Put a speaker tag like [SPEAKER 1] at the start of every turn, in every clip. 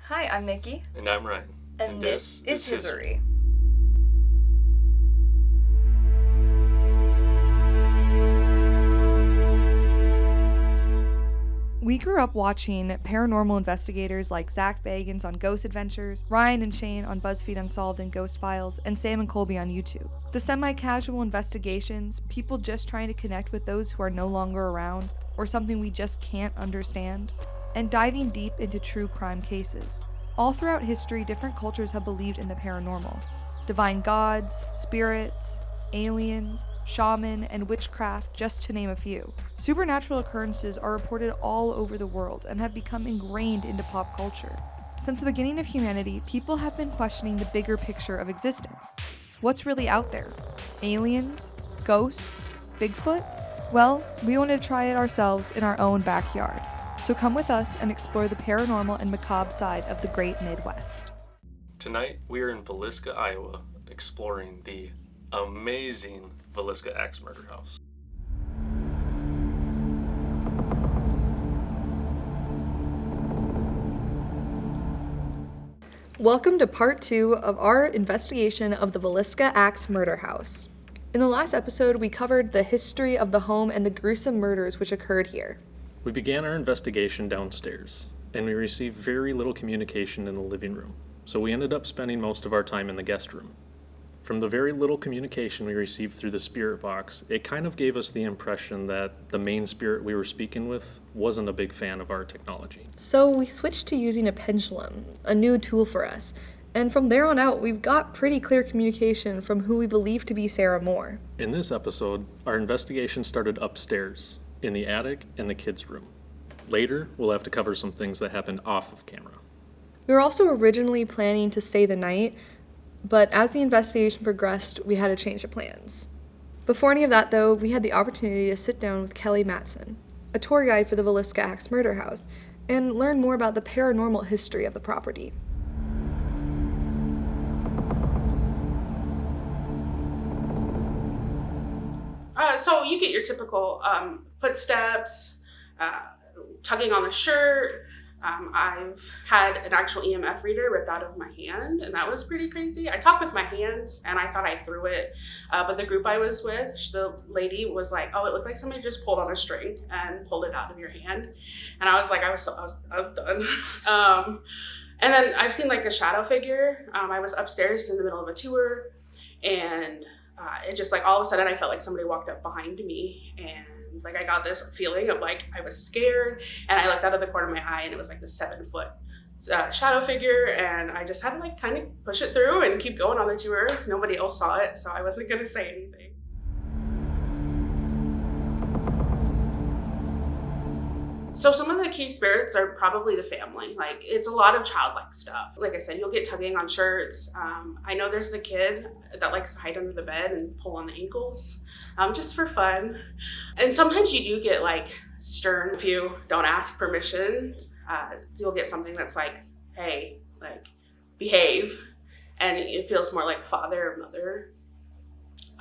[SPEAKER 1] Hi, I'm Nikki.
[SPEAKER 2] And I'm Ryan.
[SPEAKER 1] And this is Hiseerie. We grew up watching paranormal investigators like Zach Bagans on Ghost Adventures, Ryan and Shane on BuzzFeed Unsolved and Ghost Files, and Sam and Colby on YouTube. The semi-casual investigations, people just trying to connect with those who are no longer around, or something we just can't understand, and diving deep into true crime cases. All throughout history, different cultures have believed in the paranormal. Divine gods, spirits, aliens, shaman, and witchcraft, just to name a few. Supernatural occurrences are reported all over the world and have become ingrained into pop culture. Since the beginning of humanity, people have been questioning the bigger picture of existence. What's really out there? Aliens? Ghosts? Bigfoot? Well, we wanted to try it ourselves in our own backyard. So come with us and explore the paranormal and macabre side of the great Midwest.
[SPEAKER 2] Tonight, we are in Villisca, Iowa, exploring the amazing Villisca Axe Murder House.
[SPEAKER 1] Welcome to part 2 of our investigation of the Villisca Axe Murder House. In the last episode, we covered the history of the home and the gruesome murders which occurred here.
[SPEAKER 3] We began our investigation downstairs, and we received very little communication in the living room, so we ended up spending most of our time in the guest room. From the very little communication we received through the spirit box, it kind of gave us the impression that the main spirit we were speaking with wasn't a big fan of our technology.
[SPEAKER 1] So we switched to using a pendulum, a new tool for us, and from there on out, we've got pretty clear communication from who we believe to be Sarah Moore.
[SPEAKER 3] In this episode, our investigation started upstairs, in the attic and the kids' room. Later, we'll have to cover some things that happened off of camera.
[SPEAKER 1] We were also originally planning to stay the night, but as the investigation progressed, we had to change the plans. Before any of that, though, we had the opportunity to sit down with Kelly Matson, a tour guide for the Villisca Axe Murder House, and learn more about the paranormal history of the property.
[SPEAKER 4] So you get your typical footsteps, tugging on the shirt. I've had an actual EMF reader ripped out of my hand, and that was pretty crazy. I talked with my hands, and I thought I threw it, but the group I was with, the lady was like, "Oh, it looked like somebody just pulled on a string and pulled it out of your hand," and I was like, I was done. And then I've seen like a shadow figure. I was upstairs in the middle of a tour, and it just like all of a sudden I felt like somebody walked up behind me, and like I got this feeling of like I was scared, and I looked out of the corner of my eye, and it was like this 7-foot shadow figure, and I just had to like kind of push it through and keep going on the tour. Nobody else saw it, so I wasn't gonna say anything. So some of the key spirits are probably the family. Like, it's a lot of childlike stuff. Like I said, you'll get tugging on shirts. I know there's the kid that likes to hide under the bed and pull on the ankles, just for fun. And sometimes you do get like stern if you don't ask permission. You'll get something that's like, hey, like, behave. And it feels more like father or mother.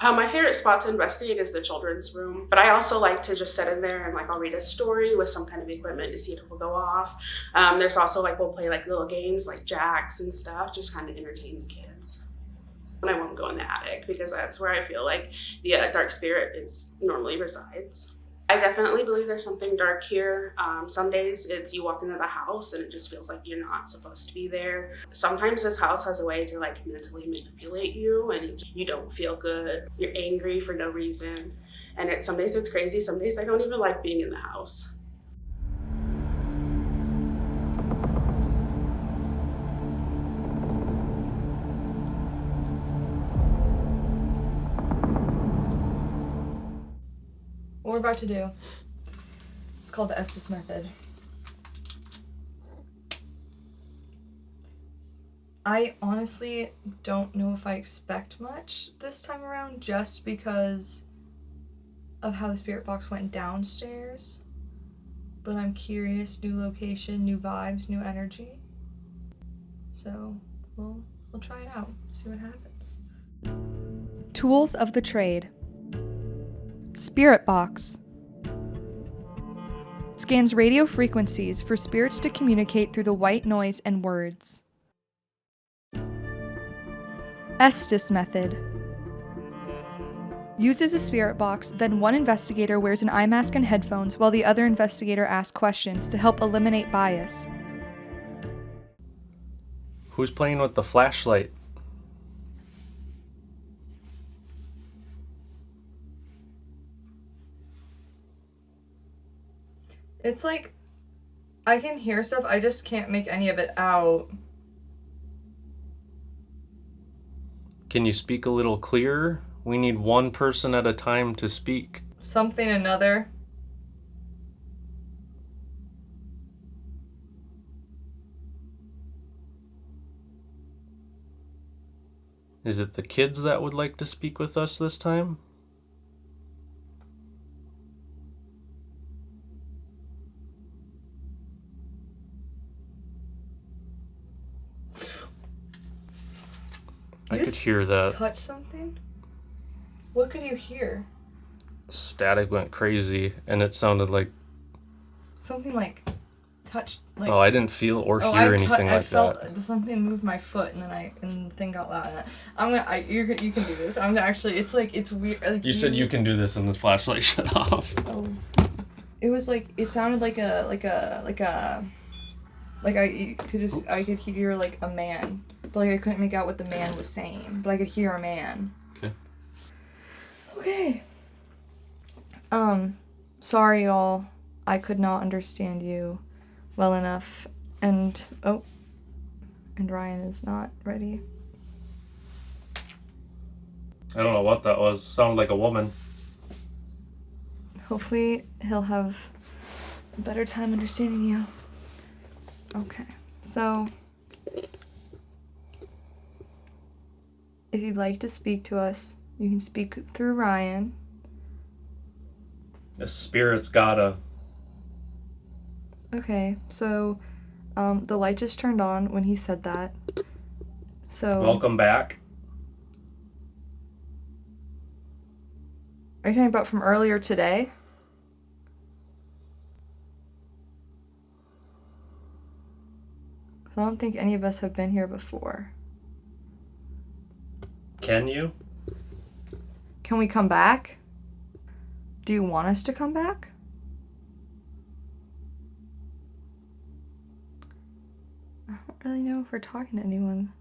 [SPEAKER 4] My favorite spot to investigate is the children's room, but I also like to just sit in there and like I'll read a story with some kind of equipment to see if it will go off. There's also like we'll play like little games like jacks and stuff, just kind of entertain the kids. And I won't go in the attic because that's where I feel like the dark spirit normally resides. I definitely believe there's something dark here. Some days it's you walk into the house and it just feels like you're not supposed to be there. Sometimes this house has a way to like mentally manipulate you and you don't feel good. You're angry for no reason. And some days it's crazy. Some days I don't even like being in the house.
[SPEAKER 1] What we're about to do, it's called the Estes method. I honestly don't know if I expect much this time around just because of how the spirit box went downstairs. But I'm curious, new location, new vibes, new energy. So we'll try it out, see what happens. Tools of the trade. Spirit box. scans radio frequencies for spirits to communicate through the white noise and words. Estes method. Uses a spirit box, then one investigator wears an eye mask and headphones while the other investigator asks questions to help eliminate bias.
[SPEAKER 2] Who's playing with the flashlight?
[SPEAKER 1] It's like, I can hear stuff, I just can't make any of it out.
[SPEAKER 2] Can you speak a little clearer? We need one person at a time to speak.
[SPEAKER 1] Something another.
[SPEAKER 2] Is it the kids that would like to speak with us this time? I could hear that.
[SPEAKER 1] Touch something? What could you hear?
[SPEAKER 2] Static went crazy, and it sounded like...
[SPEAKER 1] Something like touched, like...
[SPEAKER 2] Oh, I didn't feel or hear anything
[SPEAKER 1] I
[SPEAKER 2] like
[SPEAKER 1] felt
[SPEAKER 2] that.
[SPEAKER 1] something move my foot, and then the thing got loud. And you can do this. I'm actually, it's like, it's weird. Like,
[SPEAKER 2] You said you can do this, and the flashlight shut off.
[SPEAKER 1] Oh. It was like, it sounded like I could hear like a man, but like I couldn't make out what the man was saying, but I could hear a man. Okay. Sorry y'all, I could not understand you well enough, and Ryan is not ready.
[SPEAKER 2] I don't know what that was. Sounded like a woman.
[SPEAKER 1] Hopefully he'll have a better time understanding you. Okay, so if you'd like to speak to us, you can speak through Ryan.
[SPEAKER 2] The spirit's gotta.
[SPEAKER 1] Okay, so the light just turned on when he said that. So
[SPEAKER 2] Welcome back.
[SPEAKER 1] Are you talking about from earlier today? I don't think any of us have been here before.
[SPEAKER 2] Can you?
[SPEAKER 1] Can we come back? Do you want us to come back? I don't really know if we're talking to anyone.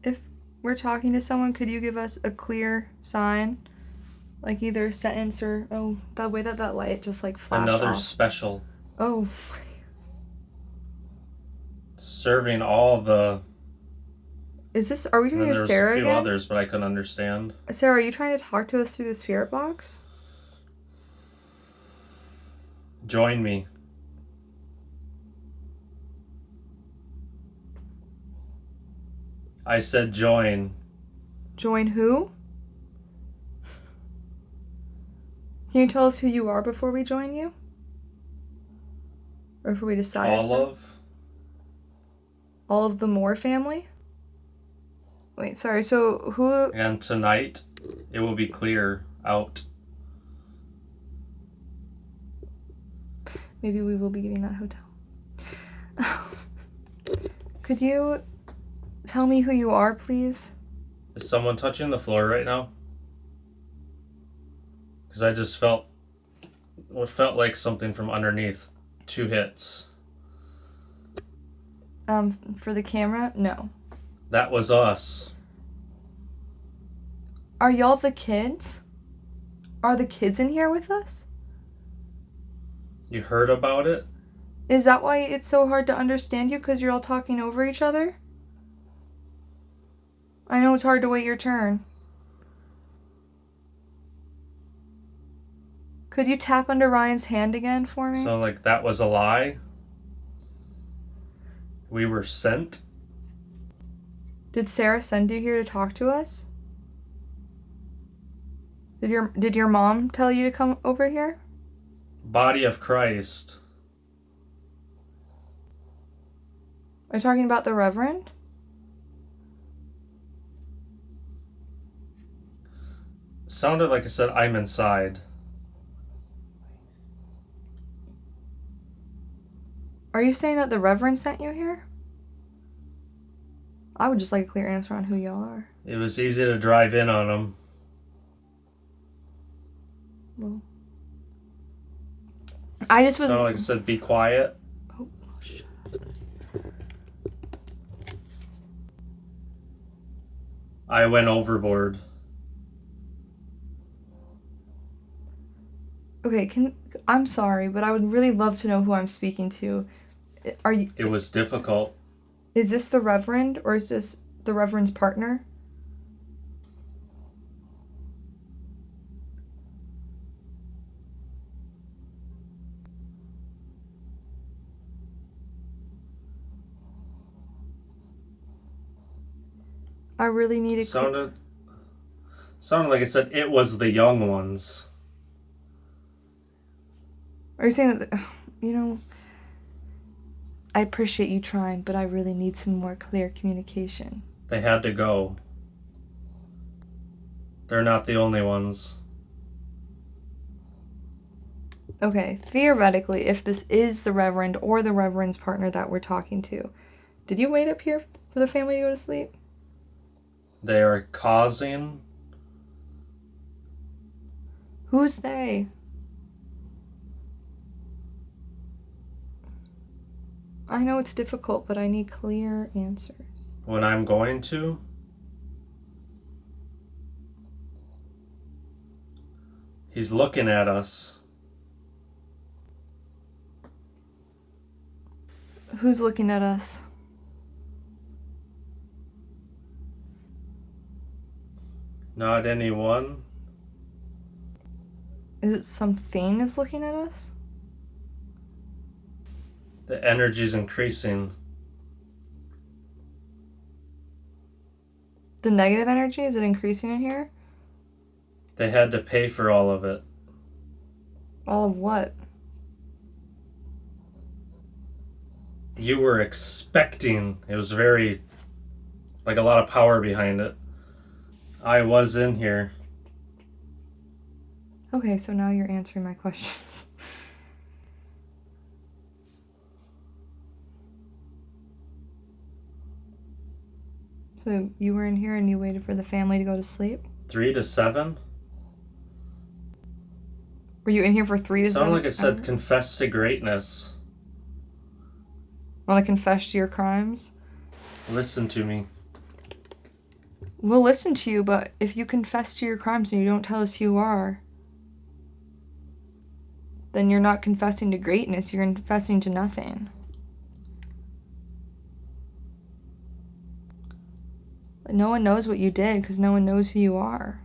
[SPEAKER 1] If we're talking to someone, could you give us a clear sign? Like either a sentence or, the way that light just like flashed
[SPEAKER 2] Another
[SPEAKER 1] off.
[SPEAKER 2] special.
[SPEAKER 1] Oh.
[SPEAKER 2] Serving all the...
[SPEAKER 1] Are we doing
[SPEAKER 2] Then
[SPEAKER 1] your
[SPEAKER 2] there was
[SPEAKER 1] Sarah
[SPEAKER 2] a few
[SPEAKER 1] again?
[SPEAKER 2] others, but I couldn't understand.
[SPEAKER 1] Sarah, are you trying to talk to us through the spirit box?
[SPEAKER 2] Join me. I said join.
[SPEAKER 1] Join who? Can you tell us who you are before we join you? Or if we decide? All of the Moore family? Wait, sorry, so who...
[SPEAKER 2] And tonight, it will be clear out.
[SPEAKER 1] Maybe we will be getting that hotel. Could you tell me who you are, please?
[SPEAKER 2] Is someone touching the floor right now? Because I just felt what felt like something from underneath. 2 hits.
[SPEAKER 1] For the camera? No.
[SPEAKER 2] That was us.
[SPEAKER 1] Are y'all the kids? Are the kids in here with us?
[SPEAKER 2] You heard about it?
[SPEAKER 1] Is that why it's so hard to understand you? Because you're all talking over each other? I know it's hard to wait your turn. Could you tap under Ryan's hand again for me?
[SPEAKER 2] So, like, that was a lie? We were sent?
[SPEAKER 1] Did Sarah send you here to talk to us? Did your mom tell you to come over here?
[SPEAKER 2] Body of Christ.
[SPEAKER 1] Are you talking about the Reverend?
[SPEAKER 2] Sounded like I said, I'm inside.
[SPEAKER 1] Are you saying that the Reverend sent you here? I would just like a clear answer on who y'all are.
[SPEAKER 2] It was easy to drive in on him.
[SPEAKER 1] Well, I just would...
[SPEAKER 2] Sounded like I said, be quiet.
[SPEAKER 1] Oh, shut up.
[SPEAKER 2] I went overboard.
[SPEAKER 1] Okay, I'm sorry, but I would really love to know who I'm speaking to. Are you...
[SPEAKER 2] It was difficult.
[SPEAKER 1] Is this the Reverend, or is this the Reverend's partner? I really need a...
[SPEAKER 2] Sounded like I said, it was the young ones.
[SPEAKER 1] Are you saying that... You know... I appreciate you trying, but I really need some more clear communication.
[SPEAKER 2] They had to go. They're not the only ones.
[SPEAKER 1] Okay, theoretically, if this is the Reverend or the Reverend's partner that we're talking to, did you wait up here for the family to go to sleep?
[SPEAKER 2] They are causing...
[SPEAKER 1] Who's they? I know it's difficult, but I need clear answers.
[SPEAKER 2] When I'm going to... He's looking at us.
[SPEAKER 1] Who's looking at us?
[SPEAKER 2] Not anyone.
[SPEAKER 1] Is it something is looking at us?
[SPEAKER 2] The energy's increasing.
[SPEAKER 1] The negative energy, is it increasing in here?
[SPEAKER 2] They had to pay for all of it.
[SPEAKER 1] All of what?
[SPEAKER 2] You were expecting. It was very... like a lot of power behind it. I was in here.
[SPEAKER 1] Okay, so now you're answering my questions. So you were in here and you waited for the family to go to sleep?
[SPEAKER 2] 3 to 7?
[SPEAKER 1] Were you in here for 3 to 7?
[SPEAKER 2] Sounded like it said confess to greatness.
[SPEAKER 1] Want to confess to your crimes?
[SPEAKER 2] Listen to me.
[SPEAKER 1] We'll listen to you, but if you confess to your crimes and you don't tell us who you are, then you're not confessing to greatness, you're confessing to nothing. No one knows what you did because no one knows who you are.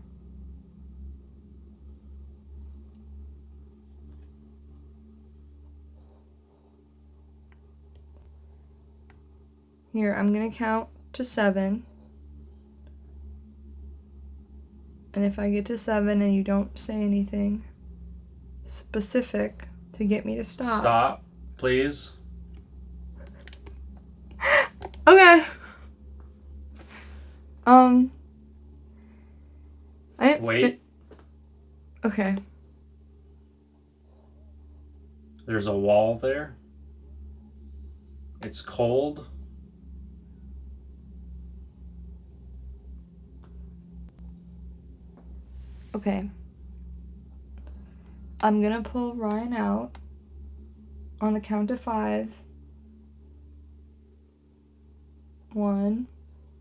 [SPEAKER 1] Here, I'm gonna count to 7. And if I get to 7 and you don't say anything specific to get me to stop.
[SPEAKER 2] Stop, please.
[SPEAKER 1] Okay. I didn't
[SPEAKER 2] Wait.
[SPEAKER 1] Okay.
[SPEAKER 2] There's a wall there. It's cold.
[SPEAKER 1] Okay. I'm gonna pull Ryan out on the count of 5. 1,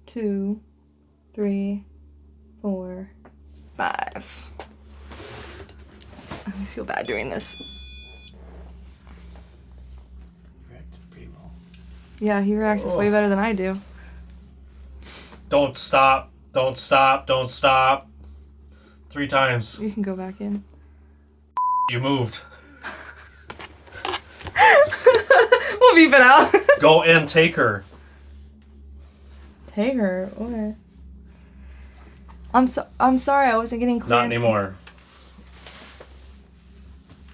[SPEAKER 1] 2, 3, 4, 5. I always feel bad doing this.
[SPEAKER 5] Pretty well.
[SPEAKER 1] Yeah, he reacts way better than I do.
[SPEAKER 2] Don't stop. Don't stop. Don't stop. 3 times.
[SPEAKER 1] You can go back in.
[SPEAKER 2] You moved.
[SPEAKER 1] We'll beep it out.
[SPEAKER 2] Go and take her.
[SPEAKER 1] Take her. Okay. I'm sorry I wasn't getting clear.
[SPEAKER 2] Not anymore.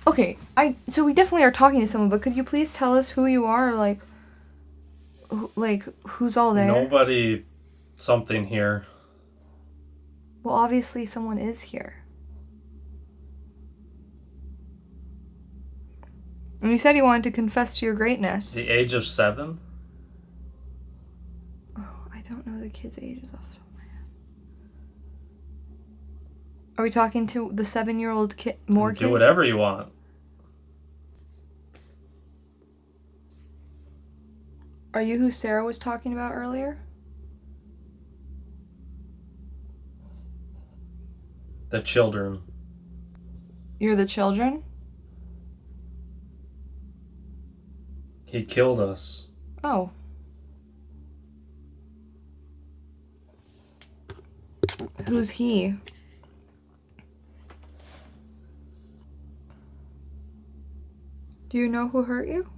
[SPEAKER 1] Okay, so we definitely are talking to someone, but could you please tell us who you are, who's all there?
[SPEAKER 2] Nobody something here.
[SPEAKER 1] Well, obviously someone is here. And you said you wanted to confess to your greatness.
[SPEAKER 2] The age of 7?
[SPEAKER 1] Oh, I don't know the kids' ages off the top of my head. Are we talking to the 7-year-old kid? More
[SPEAKER 2] Do
[SPEAKER 1] kid?
[SPEAKER 2] whatever you want.
[SPEAKER 1] Are you who Sarah was talking about earlier?
[SPEAKER 2] The children.
[SPEAKER 1] You're the children?
[SPEAKER 2] He killed us.
[SPEAKER 1] Oh. Who's he? Do you know who hurt you?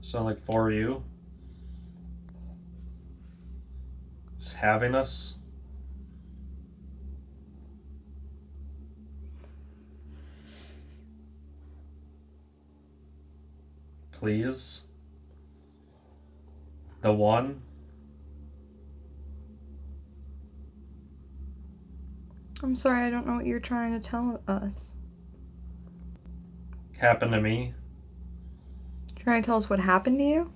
[SPEAKER 2] Sound like for you? It's having us? Please? The one?
[SPEAKER 1] I'm sorry, I don't know what you're trying to tell us.
[SPEAKER 2] Happened to me?
[SPEAKER 1] Trying to tell us what happened to you?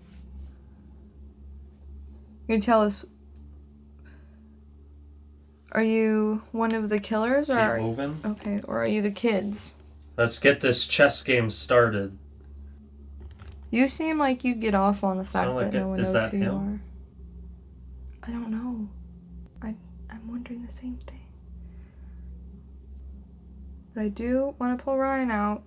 [SPEAKER 1] You tell us. Are you one of the killers, or
[SPEAKER 2] Keep
[SPEAKER 1] are
[SPEAKER 2] moving.
[SPEAKER 1] okay, or are you the kids?
[SPEAKER 2] Let's get this chess game started.
[SPEAKER 1] You seem like you get off on the fact
[SPEAKER 2] Sound like
[SPEAKER 1] that no
[SPEAKER 2] it-
[SPEAKER 1] one
[SPEAKER 2] is
[SPEAKER 1] knows
[SPEAKER 2] that
[SPEAKER 1] who you
[SPEAKER 2] him?
[SPEAKER 1] are. I don't know. I'm wondering the same thing. But I do want to pull Ryan out.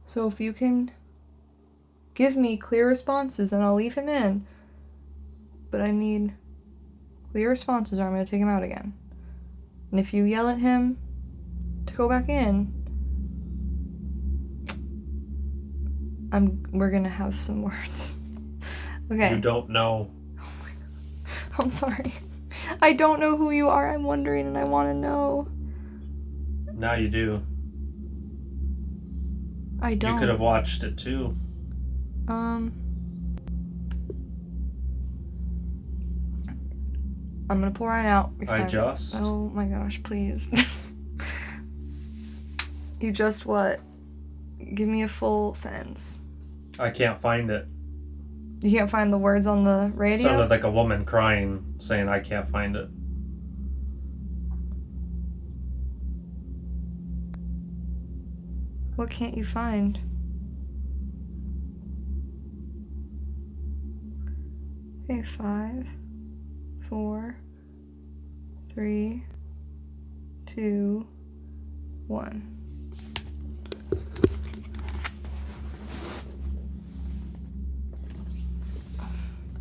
[SPEAKER 1] So if you can give me clear responses, then I'll leave him in. But I need clear responses or I'm going to take him out again. And if you yell at him to go back in, we're going to have some words. Okay.
[SPEAKER 2] You don't know.
[SPEAKER 1] I'm sorry. I don't know who you are. I'm wondering and I want to know.
[SPEAKER 2] Now you do.
[SPEAKER 1] I don't.
[SPEAKER 2] You could have watched it too.
[SPEAKER 1] I'm gonna pull Ryan out. because Oh my gosh, please. You just what? Give me a full sentence.
[SPEAKER 2] I can't find it.
[SPEAKER 1] You can't find the words on the
[SPEAKER 2] It
[SPEAKER 1] radio?
[SPEAKER 2] sounded like a woman crying, saying, I can't find it.
[SPEAKER 1] What can't you find? Okay, 5, 4, 3, 2, 1.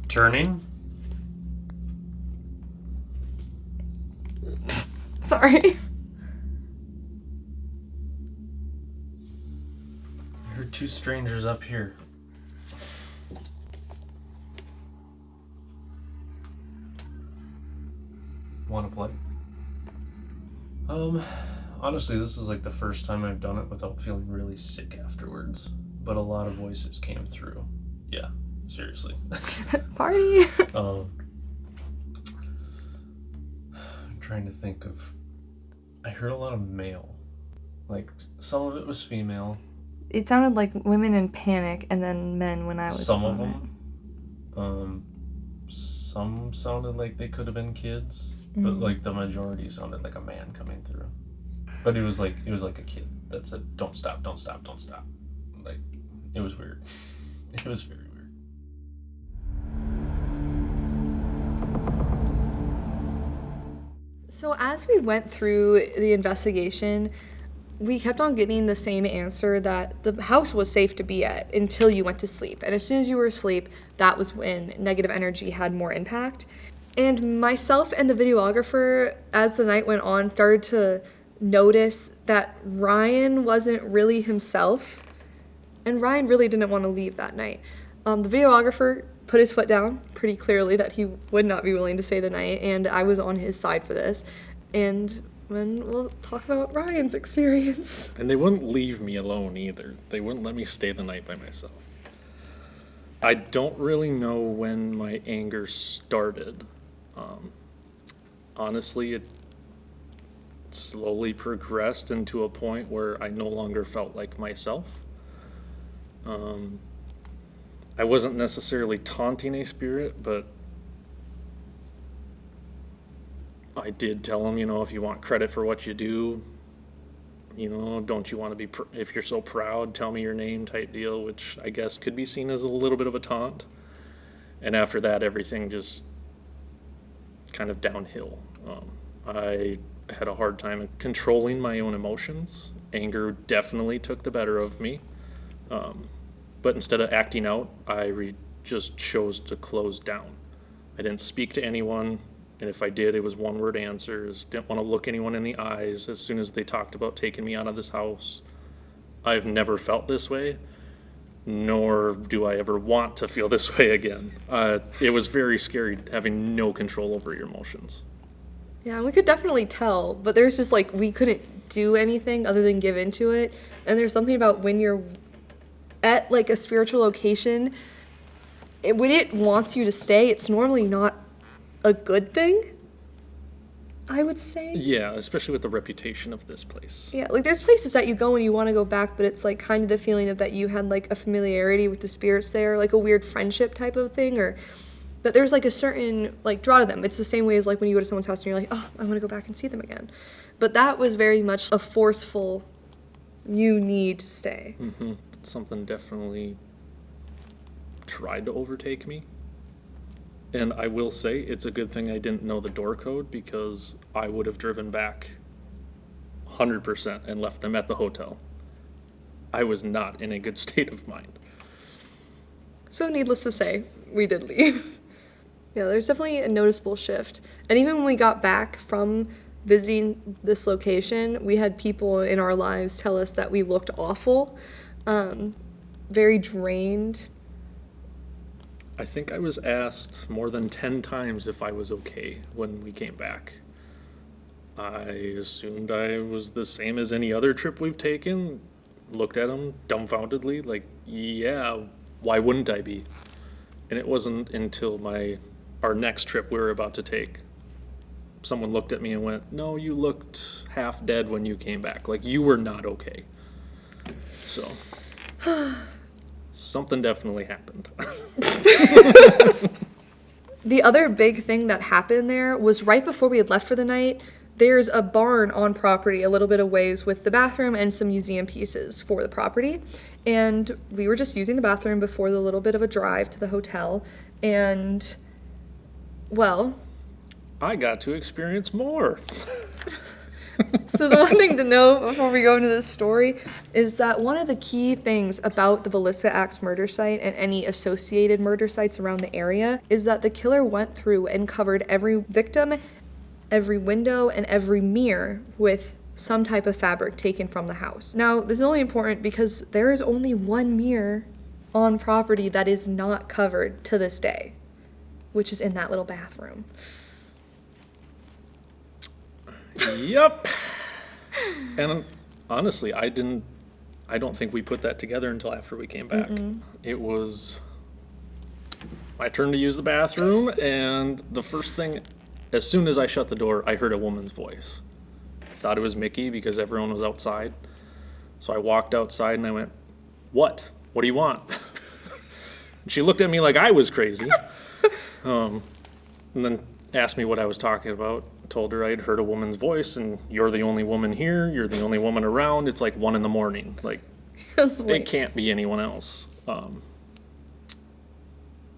[SPEAKER 2] Turning?
[SPEAKER 1] Sorry.
[SPEAKER 2] I heard two strangers up here. Want to play? Honestly, this is like the first time I've done it without feeling really sick afterwards. But a lot of voices came through. Yeah, seriously.
[SPEAKER 1] Party.
[SPEAKER 2] I'm trying to think of. I heard a lot of male. Like, some of it was female.
[SPEAKER 1] It sounded like women in panic and then men when I was
[SPEAKER 2] Some of
[SPEAKER 1] on
[SPEAKER 2] them. Some sounded like they could have been kids. But like the majority sounded like a man coming through. But it was like a kid that said, "Don't stop, don't stop, don't stop." Like, it was weird. It was very weird.
[SPEAKER 1] So as we went through the investigation, we kept on getting the same answer that the house was safe to be at until you went to sleep. And as soon as you were asleep, that was when negative energy had more impact. And myself and the videographer, as the night went on, started to notice that Ryan wasn't really himself. And Ryan really didn't want to leave that night. The videographer put his foot down pretty clearly that he would not be willing to stay the night, and I was on his side for this. And then we'll talk about Ryan's experience.
[SPEAKER 3] And they wouldn't leave me alone either. They wouldn't let me stay the night by myself. I don't really know when my anger started. Honestly, slowly progressed into a point where I no longer felt like myself. I wasn't necessarily taunting a spirit, but I did tell him, if you want credit for what you do, don't you want to be, if you're so proud, tell me your name type deal, which I guess could be seen as a little bit of a taunt. And after that, everything just kind of downhill. I had a hard time controlling my own emotions. Anger definitely took the better of me. But instead of acting out, I just chose to close down. I didn't speak to anyone, and if I did, it was one-word answers. Didn't want to look anyone in the eyes as soon as they talked about taking me out of this house. I've never felt this way, nor do I ever want to feel this way again. It was very scary having no control over your emotions.
[SPEAKER 1] Yeah, we could definitely tell, but there's just like, we couldn't do anything other than give into it. And there's something about when you're at like a spiritual location, when it wants you to stay, it's normally not a good thing, I would say.
[SPEAKER 3] Yeah, especially with the reputation of this place.
[SPEAKER 1] Yeah, like there's places that you go and you want to go back, but it's like kind of the feeling of that you had like a familiarity with the spirits there, like a weird friendship type of thing, but there's like a certain like draw to them. It's the same way as like when you go to someone's house and you're like, oh, I want to go back and see them again. But that was very much a forceful, you need to stay.
[SPEAKER 3] Mm-hmm. Something definitely tried to overtake me. And I will say it's a good thing I didn't know the door code, because I would have driven back 100% and left them at the hotel. I was not in a good state of mind.
[SPEAKER 1] So needless to say, we did leave. Yeah, there's definitely a noticeable shift. And even when we got back from visiting this location, we had people in our lives tell us that we looked awful, very drained.
[SPEAKER 3] I think I was asked more than 10 times if I was okay when we came back. I assumed I was the same as any other trip we've taken. Looked at them dumbfoundedly, like, yeah, why wouldn't I be? And it wasn't until our next trip we were about to take, someone looked at me and went, no, you looked half dead when you came back. Like, you were not okay. So, something definitely happened.
[SPEAKER 1] The other big thing that happened there was right before we had left for the night, there's a barn on property a little bit of ways with the bathroom and some museum pieces for the property. And we were just using the bathroom before the little bit of a drive to the hotel. And, well,
[SPEAKER 3] I got to experience more.
[SPEAKER 1] so the one thing to know before we go into this story is that one of the key things about the Villisca Axe murder site and any associated murder sites around the area is that the killer went through and covered every victim, every window, and every mirror with some type of fabric taken from the house. Now, this is only important because there is only one mirror on property that is not covered to this day, which is in that little bathroom.
[SPEAKER 3] Yep. And honestly, I don't think we put that together until after we came back. Mm-mm. It was my turn to use the bathroom, and the first thing, as soon as I shut the door, I heard a woman's voice. I thought it was Mickey because everyone was outside. So I walked outside and I went, What do you want? And she looked at me like I was crazy. And then asked me what I was talking about. Told her I'd heard a woman's voice, and you're the only woman here, you're the only woman around. It's like 1 a.m. Like, it can't be anyone else.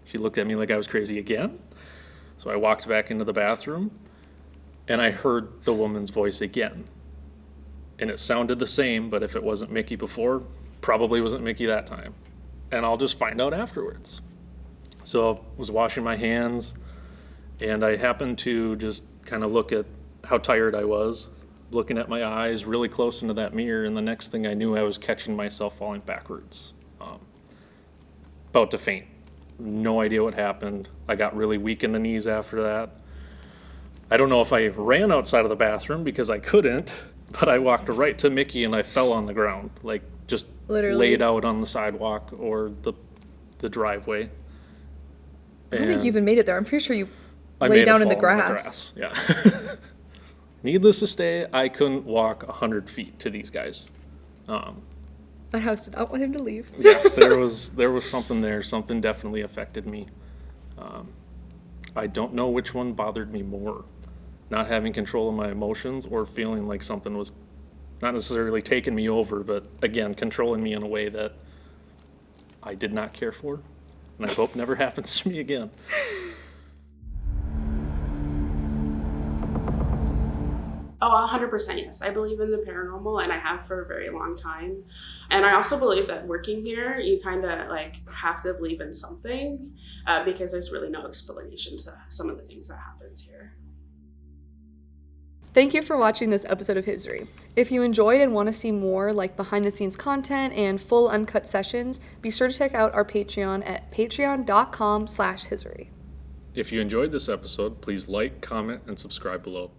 [SPEAKER 3] She looked at me like I was crazy again. So I walked back into the bathroom, and I heard the woman's voice again. And it sounded the same, but if it wasn't Mickey before, probably wasn't Mickey that time. And I'll just find out afterwards. So I was washing my hands, and I happened to just kind of look at how tired I was, looking at my eyes really close into that mirror, and the next thing I knew, I was catching myself falling backwards, about to faint. No idea what happened. I got really weak in the knees after that. I don't know if I ran outside of the bathroom because I couldn't, but I walked right to Mickey and I fell on the ground, like just
[SPEAKER 1] literally
[SPEAKER 3] laid out on the sidewalk or the driveway.
[SPEAKER 1] I don't think you even made it there. I'm pretty sure you lay down in the grass.
[SPEAKER 3] Yeah. Needless to say, I couldn't walk 100 feet to these guys.
[SPEAKER 1] That house did not want him to leave.
[SPEAKER 3] Yeah, there was something there. Something definitely affected me. I don't know which one bothered me more, not having control of my emotions or feeling like something was not necessarily taking me over, but again, controlling me in a way that I did not care for, and I hope never happens to me again.
[SPEAKER 4] Oh, 100% yes. I believe in the paranormal, and I have for a very long time. And I also believe that working here, you kind of like have to believe in something because there's really no explanation to some of the things that happens here.
[SPEAKER 1] Thank you for watching this episode of Hiseerie. If you enjoyed and want to see more like behind-the-scenes content and full uncut sessions, be sure to check out our Patreon at patreon.com/Hiseerie.
[SPEAKER 3] If you enjoyed this episode, please like, comment, and subscribe below.